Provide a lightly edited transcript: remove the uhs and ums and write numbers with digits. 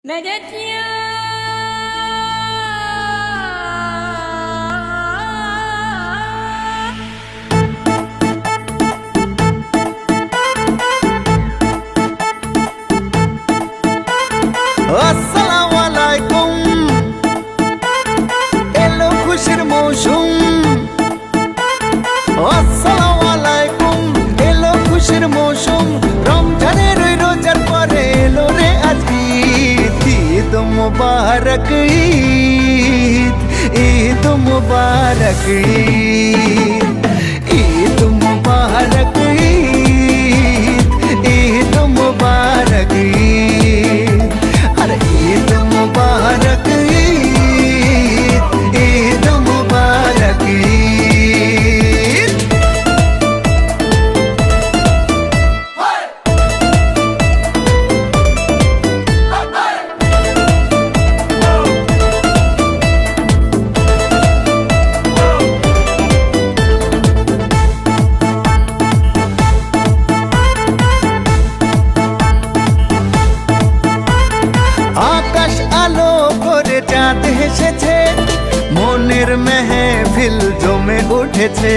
আসসালামু আলাইকুম, এলো খুশির মৌসুম। আসসালামু আলাইকুম, এলো খুশির মৌসুম। রমজানের রোজার পরে এলো রে আজ ঈদ। ঈদ মুবারক ঈদ, ঈদ মুবারক ঈদ, ঈদ মুবারক ঈদ, ঈদ মুবারক ঈদ। अरे ईद मुबारक ईद, ईद मुबारक ईद। আকাশ আলো করে চাঁদ হেসেছে, মনের মেহফিল জমে উঠেছে।